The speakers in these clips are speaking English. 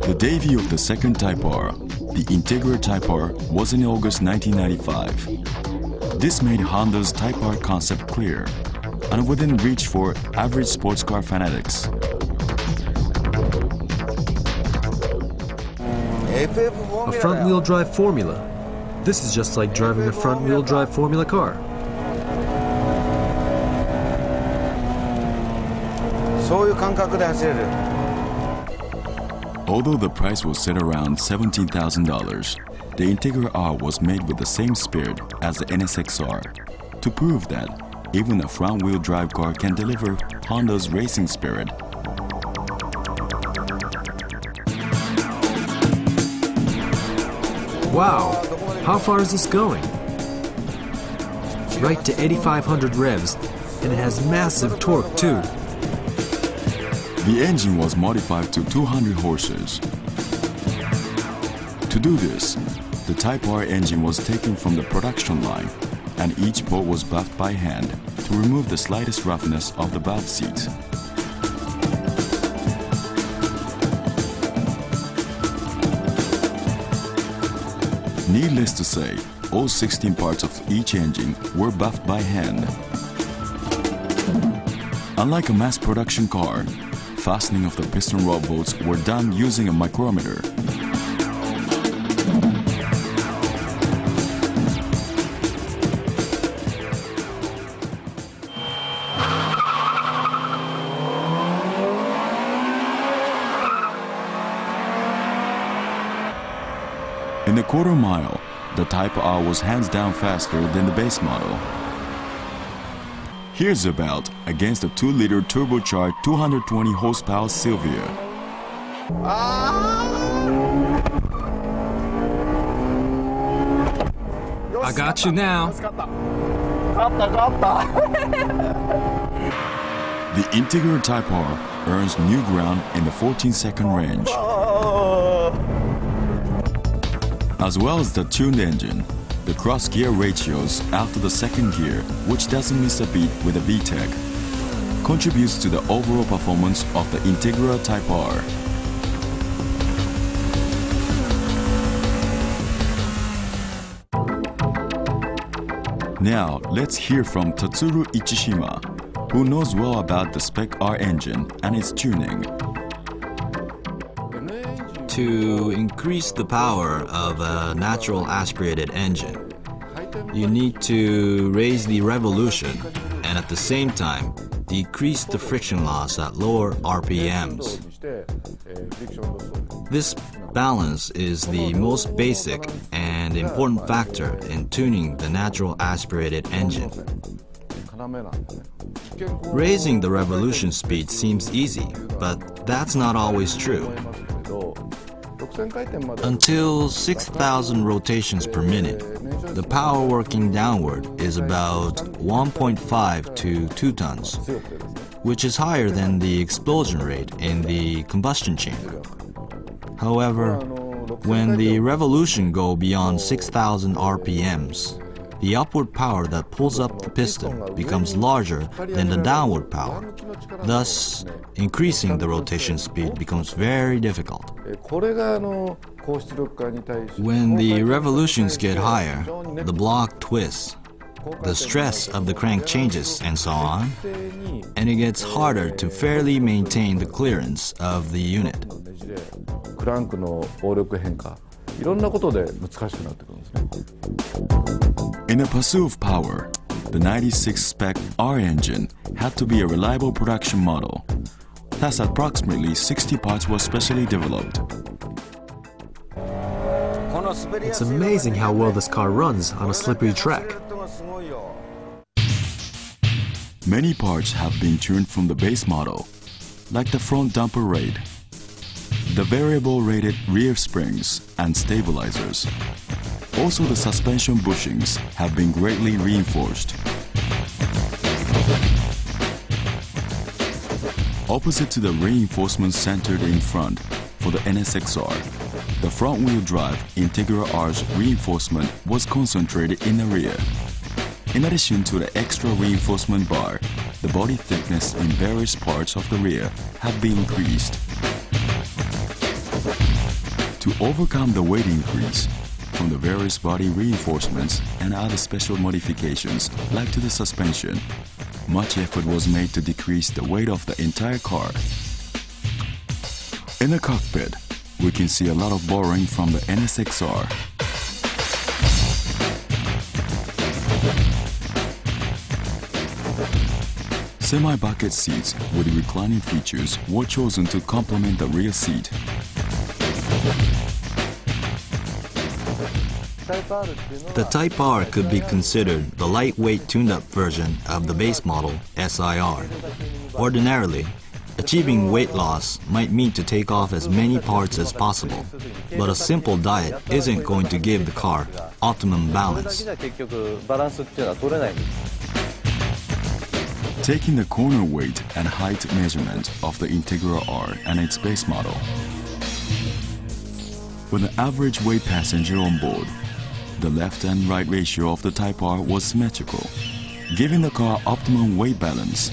The debut of the second Type R, the Integra Type R, was in August 1995. This made Honda's Type R concept clear and within reach for average sports car fanatics. A front-wheel drive formula. This is just like driving a front-wheel drive formula car. Although the price was set around $17,000, the Integra R was made with the same spirit as the NSX-R, to prove that even a front-wheel drive car can deliver Honda's racing spirit. Wow! How far is this going? Right to 8,500 revs, and it has massive torque too. The engine was modified to 200 horses. To do this, the Type R engine was taken from the production line, and each bolt was buffed by hand to remove the slightest roughness of the valve seats. Needless to say, all 16 parts of each engine were buffed by hand. Unlike a mass production car, fastening of the piston rod bolts were done using a micrometer. In the quarter mile, the Type R was hands down faster than the base model. Here's about against a 2-liter turbocharged 220 horsepower Silvia. I got you now. The Integra Type R earns new ground in the 14-second range. As well as the tuned engine, the cross-gear ratios after the second gear, which doesn't miss a beat with a VTEC, contributes to the overall performance of the Integra Type R. Now, let's hear from Tatsuru Ichishima, who knows well about the Spec R engine and its tuning. To increase the power of a natural aspirated engine, you need to raise the revolution and at the same time decrease the friction loss at lower RPMs. This balance is the most basic and important factor in tuning the natural aspirated engine. Raising the revolution speed seems easy, but that's not always true. Until 6,000 rotations per minute, the power working downward is about 1.5 to 2 tons, which is higher than the explosion rate in the combustion chamber. However, when the revolution go beyond 6,000 RPMs, the upward power that pulls up the piston becomes larger than the downward power. Thus, increasing the rotation speed becomes very difficult. When the revolutions get higher, the block twists, the stress of the crank changes, and so on, and it gets harder to fairly maintain the clearance of the unit. In a pursuit of power, the 96 Spec R engine had to be a reliable production model. Thus, approximately 60 parts were specially developed. It's amazing how well this car runs on a slippery track. Many parts have been tuned from the base model, like the front dumper rate, the variable rated rear springs and stabilizers. Also, the suspension bushings have been greatly reinforced. Opposite to the reinforcements centered in front for the NSX-R, the front-wheel drive Integra R's reinforcement was concentrated in the rear. In addition to the extra reinforcement bar, the body thickness in various parts of the rear have been increased. To overcome the weight increase from the various body reinforcements and other special modifications like to the suspension, much effort was made to decrease the weight of the entire car. In the cockpit, we can see a lot of borrowing from the NSXR. Semi-bucket seats with reclining features were chosen to complement the rear seat. The Type R could be considered the lightweight tuned-up version of the base model SIR. Ordinarily, achieving weight loss might mean to take off as many parts as possible, but a simple diet isn't going to give the car optimum balance. Taking the corner weight and height measurement of the Integra R and its base model, with an average weight passenger on board, the left and right ratio of the Type R was symmetrical, giving the car optimum weight balance.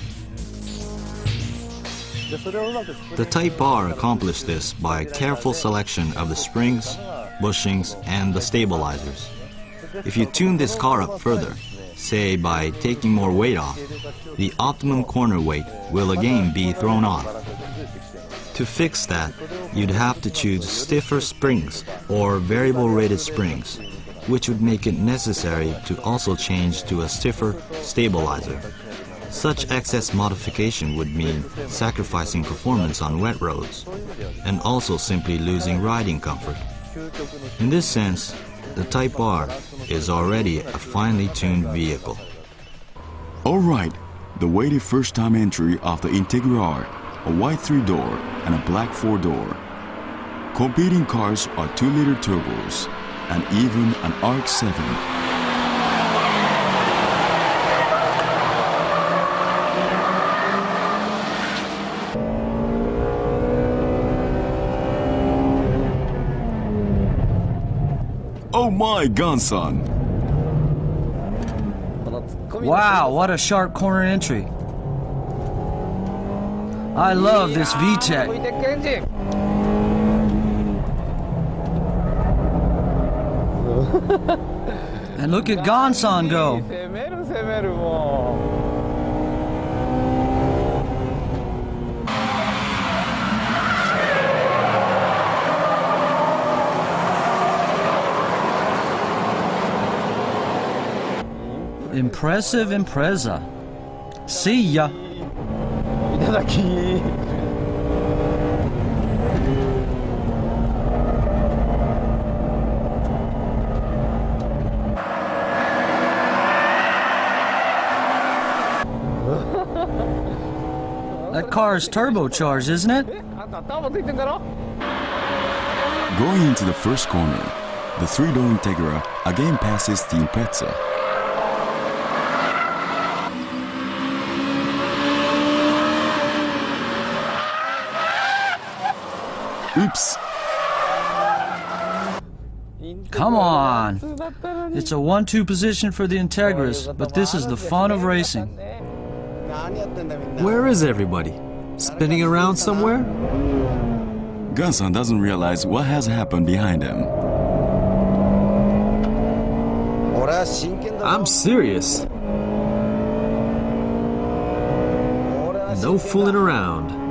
The Type R accomplished this by careful selection of the springs, bushings, and the stabilizers. If you tune this car up further, say by taking more weight off, the optimum corner weight will again be thrown off. To fix that, you'd have to choose stiffer springs or variable rated springs, which would make it necessary to also change to a stiffer stabilizer. Such excess modification would mean sacrificing performance on wet roads, and also simply losing riding comfort. In this sense, the Type R is already a finely tuned vehicle. Alright, the weighted first-time entry of the Integra R, a white 3-door and a black 4-door. Competing cars are 2-liter turbos, and even an ARC-7. Oh my, Gonsan! Wow, what a sharp corner entry. I love this VTEC. And look at Gonsan go. Impressive Impreza. See ya. That car is turbocharged, isn't it? Going into the first corner, the 3-door Integra again passes the Impreza. Oops! Come on! It's a 1-2 position for the Integras, but this is the fun of racing. Where is everybody? Spinning around somewhere? Gonsan doesn't realize what has happened behind him. I'm serious. No fooling around.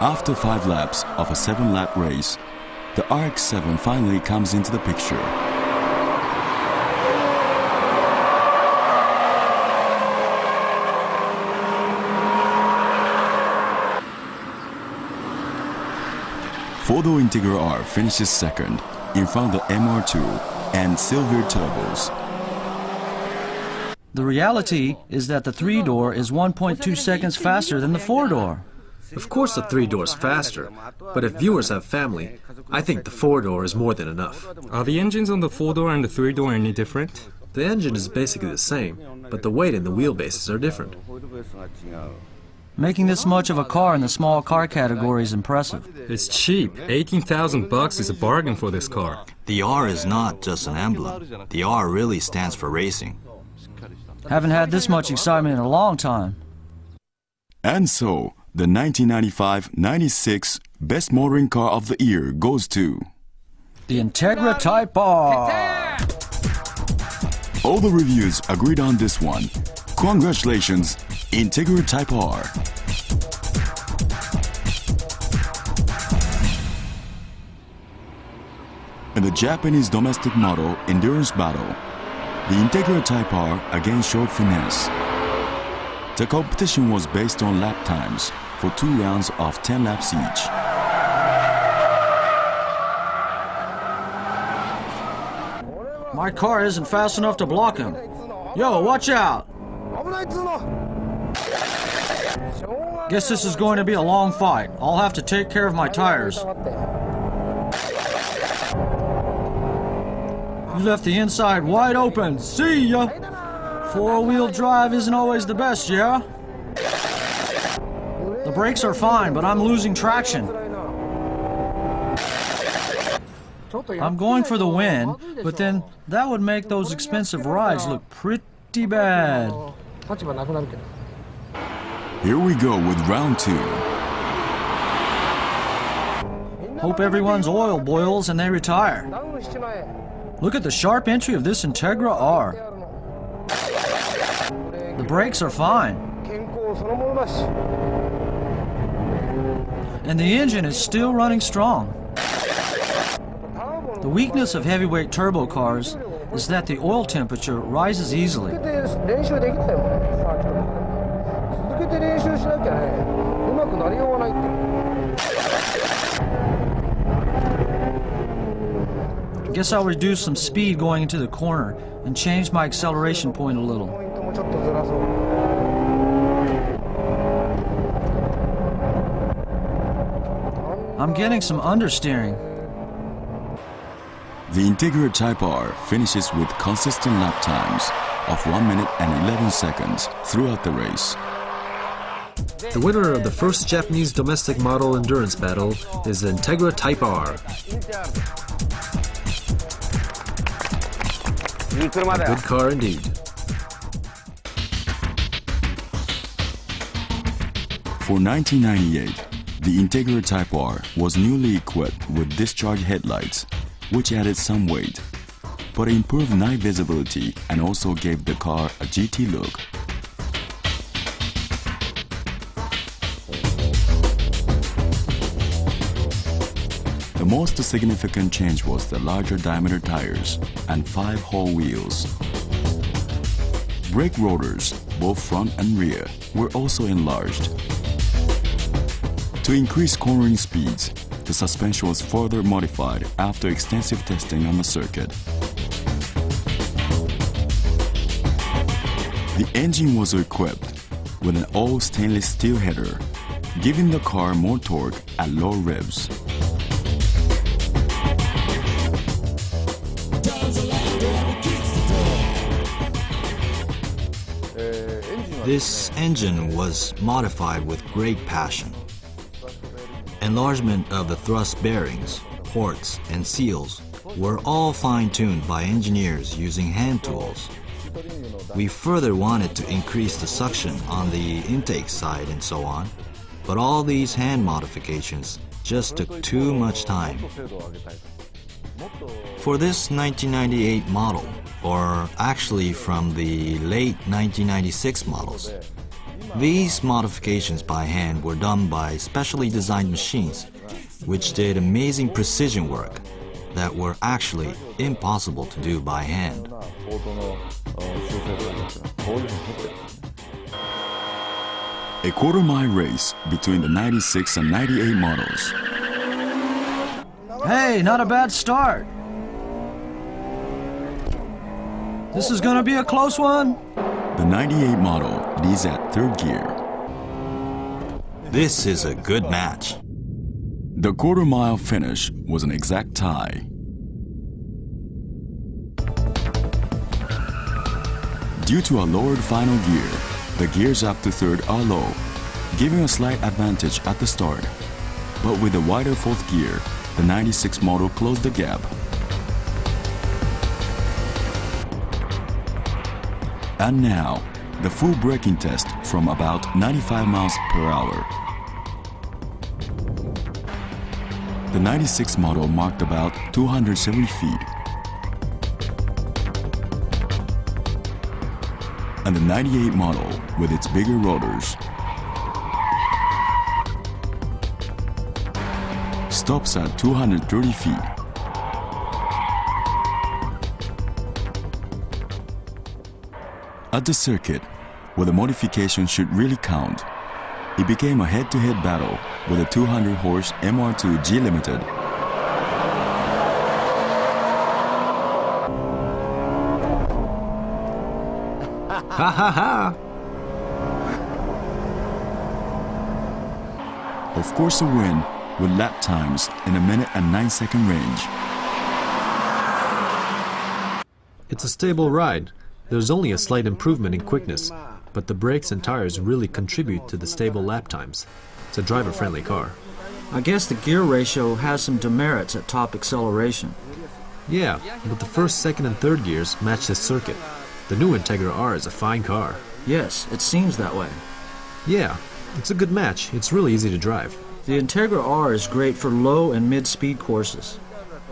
After 5 laps of a 7-lap race, the RX-7 finally comes into the picture. Four-door Integra R finishes second in front of the MR2 and Silver Turbos. The reality is that the 3-door is 1.2 seconds faster than the 4-door. Of course the 3-door is faster, but if viewers have family, I think the 4-door is more than enough. Are the engines on the 4-door and the 3-door any different? The engine is basically the same, but the weight and the wheelbases are different. Making this much of a car in the small car category is impressive. It's cheap. 18,000 bucks is a bargain for this car. The R is not just an emblem. The R really stands for racing. Haven't had this much excitement in a long time. And so, the 1995-96 Best Motoring Car of the Year goes to The Integra Type R. all the reviews agreed on this one. Congratulations, Integra Type R. In the Japanese domestic model endurance battle, the Integra Type R again showed finesse. The competition was based on lap times for 2 rounds of 10 laps each. My car isn't fast enough to block him. Yo, watch out! Guess this is going to be a long fight. I'll have to take care of my tires. You left the inside wide open. See ya! 4-wheel drive isn't always the best, yeah? The brakes are fine, but I'm losing traction. I'm going for the win, but then that would make those expensive rides look pretty bad. Here we go with round 2. Hope everyone's oil boils and they retire. Look at the sharp entry of this Integra R. The brakes are fine. And the engine is still running strong. The weakness of heavyweight turbo cars is that the oil temperature rises easily. Guess I'll reduce some speed going into the corner and change my acceleration point a little. I'm getting some understeering. The Integra Type R finishes with consistent lap times of 1 minute and 11 seconds throughout the race. The winner of the first Japanese domestic model endurance battle is the Integra Type R. A good car indeed. For 1998, the Integra Type R was newly equipped with discharge headlights, which added some weight, but improved night visibility and also gave the car a GT look. The most significant change was the larger diameter tires and 5-hole wheels. Brake rotors, both front and rear, were also enlarged. To increase cornering speeds, the suspension was further modified after extensive testing on the circuit. The engine was equipped with an all stainless steel header, giving the car more torque at low revs. This engine was modified with great passion. Enlargement of the thrust bearings, ports, and seals were all fine-tuned by engineers using hand tools. We further wanted to increase the suction on the intake side and so on, but all these hand modifications just took too much time. For this 1998 model, or actually from the late 1996 models, these modifications by hand were done by specially designed machines, which did amazing precision work that were actually impossible to do by hand. A quarter-mile race between the 96 and 98 models. Hey, not a bad start. This is gonna be a close one. The 98 model leads at 3rd gear. This is a good match. The quarter-mile finish was an exact tie. Due to a lowered final gear, the gears up to third are low, giving a slight advantage at the start. But with a wider fourth gear, the 96 model closed the gap. And now, the full braking test from about 95 miles per hour. The 96 model marked about 270 feet. And the 98 model, with its bigger rotors, stops at 230 feet. At the circuit, where the modification should really count, it became a head-to-head battle with a 200-horse MR2 G Limited. Ha ha ha! Of course, a win with lap times in a minute and 9-second range. It's a stable ride. There's only a slight improvement in quickness, but the brakes and tires really contribute to the stable lap times. It's a driver-friendly car. I guess the gear ratio has some demerits at top acceleration. Yeah, but the first, second, and third gears match this circuit. The new Integra R is a fine car. Yes, it seems that way. Yeah, it's a good match. It's really easy to drive. The Integra R is great for low and mid-speed courses.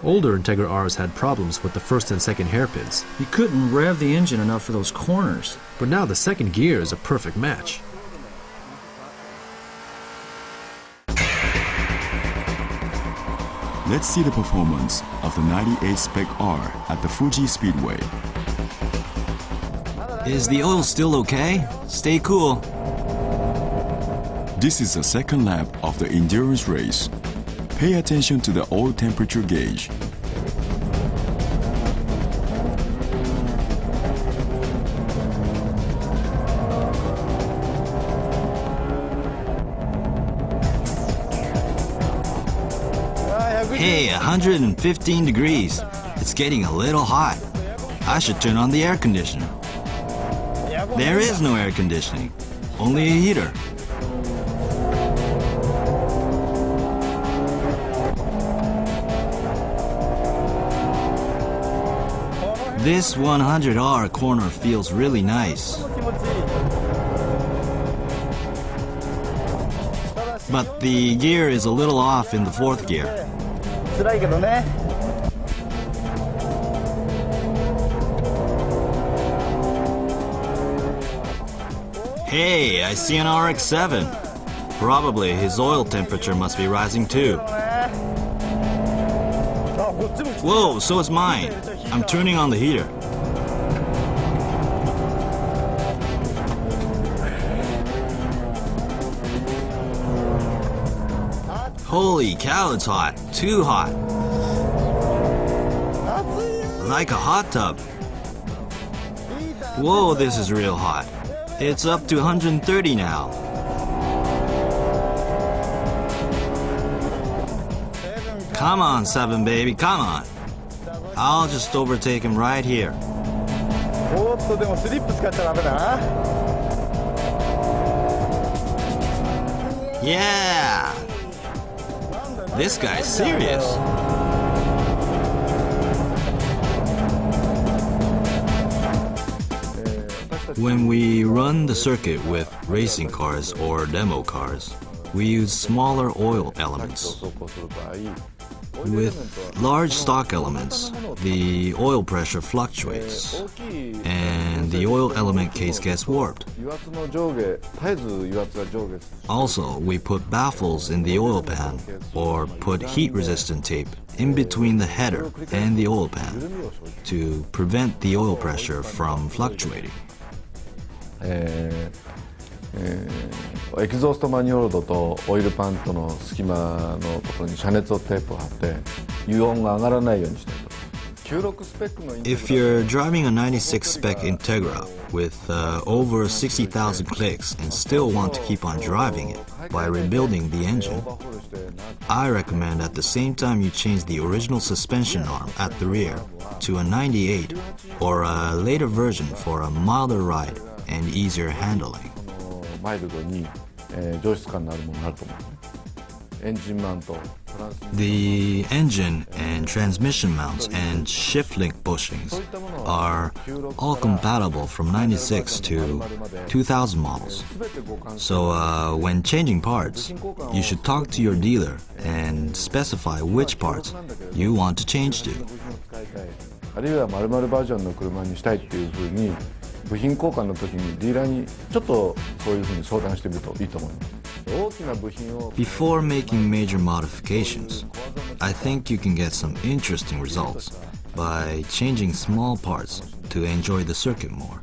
Older Integra Rs had problems with the first and second hairpins. You couldn't rev the engine enough for those corners. But now the second gear is a perfect match. Let's see the performance of the 98 Spec R at the Fuji Speedway. Is the oil still okay? Stay cool. This is the second lap of the endurance race. Pay attention to the oil temperature gauge. Hey, 115 degrees. It's getting a little hot. I should turn on the air conditioner. There is no air conditioning, only a heater. This 100R corner feels really nice. But the gear is a little off in the fourth gear. Hey, I see an RX-7. Probably his oil temperature must be rising too. Whoa, so is mine. I'm turning on the heater. Holy cow, it's hot. Too hot. Like a hot tub. Whoa, this is real hot. It's up to 130 now. Come on, 7 baby, come on. I'll just overtake him right here. Yeah! This guy's serious. When we run the circuit with racing cars or demo cars, we use smaller oil elements. With large stock elements, the oil pressure fluctuates, and the oil element case gets warped. Also, we put baffles in the oil pan, or put heat-resistant tape in between the header and the oil pan to prevent the oil pressure from fluctuating. エキゾーストマニュオールドとオイルパンとの隙間のところに遮熱テープを貼って油温が上がらないようにしている。If you're driving a 96 spec Integra with over 60,000 clicks and still want to keep on driving it by rebuilding the engine, I recommend at the same time you change the original suspension arm at the rear to a 98 or a later version for a milder ride and easier handling. The engine and transmission mounts and shift link bushings are all compatible from 96 to 2000 models. So when changing parts, you should talk to your dealer and specify which parts you want to change to. あるいは〇〇バージョンの車にしたいっていうふうに部品交換の時にディーラーにちょっとそういうふうに相談してみるといいと思います。 Before making major modifications, I think you can get some interesting results by changing small parts to enjoy the circuit more.